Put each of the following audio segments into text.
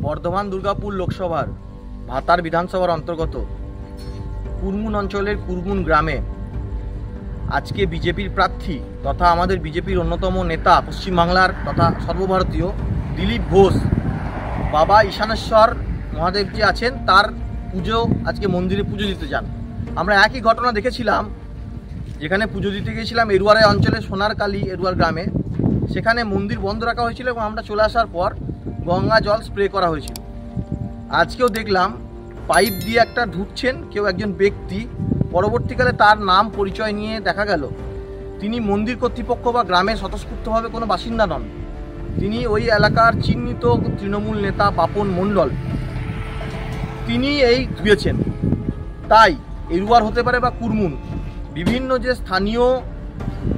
বর্ধমান দুর্গাপুর লোকসভার ভাতার বিধানসভার অন্তর্গত কুরমুন অঞ্চলের কুরমুন গ্রামে আজকে বিজেপির প্রার্থী তথা আমাদের বিজেপির অন্যতম নেতা পশ্চিমবাংলার তথা সর্বভারতীয় দিলীপ ঘোষ বাবা ঈশানেশ্বর মহাদেব যে আছেন তার পুজো আজকে মন্দিরে পুজো দিতে যান। আমরা একই ঘটনা দেখেছিলাম, যেখানে পুজো দিতে গিয়েছিলাম এরুয়ার অঞ্চলে সোনারকালী এরুয়ার গ্রামে, সেখানে মন্দির বন্ধ রাখা হয়েছিল এবং আমরা চলে আসার পর গঙ্গা জল স্প্রে করা হয়েছিল। আজকেও দেখলাম পাইপ দিয়ে একটা ঢুকছেন কেউ একজন ব্যক্তি, পরবর্তীকালে তার নাম পরিচয় নিয়ে দেখা গেল তিনি মন্দির কর্তৃপক্ষ বা গ্রামের স্বতঃস্ফূর্তভাবে কোনো বাসিন্দা নন, তিনি ওই এলাকার চিহ্নিত তৃণমূল নেতা বাপন মণ্ডল, তিনি এই ধুয়েছেন। তাই এরুয়ার হতে পারে বা কুরমুন, বিভিন্ন যে স্থানীয়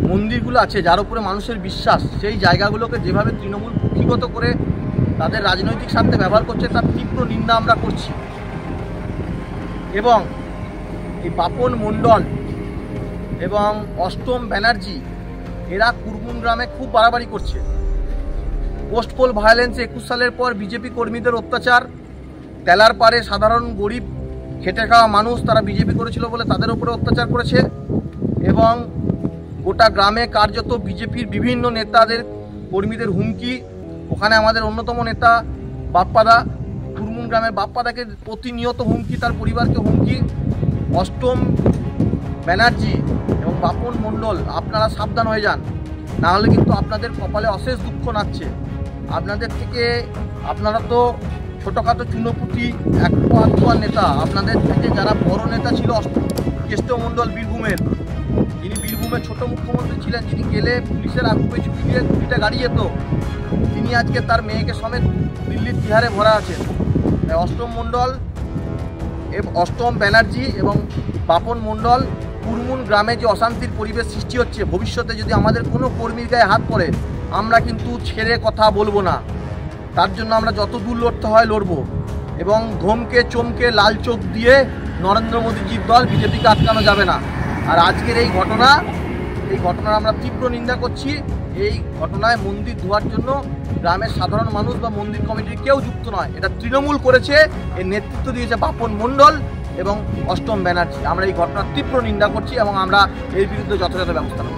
মন্দিরগুলো আছে যার উপরে মানুষের বিশ্বাস, সেই জায়গাগুলোকে যেভাবে তৃণমূল কুক্ষিগত করে তাদের রাজনৈতিক স্বার্থে ব্যবহার করছে তার তীব্র নিন্দা আমরা করছি। এবং এই বাপন মণ্ডল এবং অষ্টম ব্যানার্জি এরা কুরমুন গ্রামে খুব বাড়াবাড়ি করছে। পোস্ট পোল ভায়োলেন্স 21 সালের পর বিজেপি কর্মীদের অত্যাচার, তেলার পারে সাধারণ গরিব খেটে খাওয়া মানুষ তারা বিজেপি করেছিল বলে তাদের উপরে অত্যাচার করেছে এবং গোটা গ্রামে কার্যত বিজেপির বিভিন্ন নেতাদের কর্মীদের হুমকি। ওখানে আমাদের অন্যতম নেতা বাপ্পাদা, কুরমুন গ্রামের বাপ্পাদাকে প্রতিনিয়ত হুমকি, তার পরিবারকে হুমকি। অষ্টম ব্যানার্জি এবং বাপন মণ্ডল, আপনারা সাবধান হয়ে যান, না হলে কিন্তু আপনাদের কপালে অশেষ দুঃখ নাচ্ছে। আপনাদের থেকে, আপনারা তো ছোটোখাটো চুনোপুটি এক নেতা, আপনাদের থেকে যারা বড় নেতা ছিল কেষ্ট মণ্ডল বীরভূমের, যিনি বীরভূমের ছোট মুখ্যমন্ত্রী ছিলেন, যিনি গেলে পুলিশের আগুপে ছুটি দিয়ে 2টা গাড়ি যেত, তিনি আজকে তার মেয়েকে সমেত দিল্লির তিহারে ভরা আছেন। অষ্টম ব্যানার্জি এবং বাপন মণ্ডল, কুরমুন গ্রামে যে অশান্তির পরিবেশ সৃষ্টি হচ্ছে, ভবিষ্যতে যদি আমাদের কোনো কর্মীর গায়ে হাত পড়ে আমরা কিন্তু ছেড়ে কথা বলবো না। তার জন্য আমরা যত দূর লড়তে হয় লড়বো এবং ধমকে চমকে লাল চোখ দিয়ে নরেন্দ্র মোদীজির দল বিজেপিকে আটকানো যাবে না। আর আজকের এই ঘটনার আমরা তীব্র নিন্দা করছি। এই ঘটনায় মন্দির ধোয়ার জন্য গ্রামের সাধারণ মানুষ বা মন্দির কমিটির কেউ যুক্ত নয়, এটা তৃণমূল করেছে, এর নেতৃত্ব দিয়েছে বাপন মণ্ডল এবং অষ্টম ব্যানার্জি। আমরা এই ঘটনার তীব্র নিন্দা করছি এবং আমরা এর বিরুদ্ধে যথাযথ ব্যবস্থা নেব।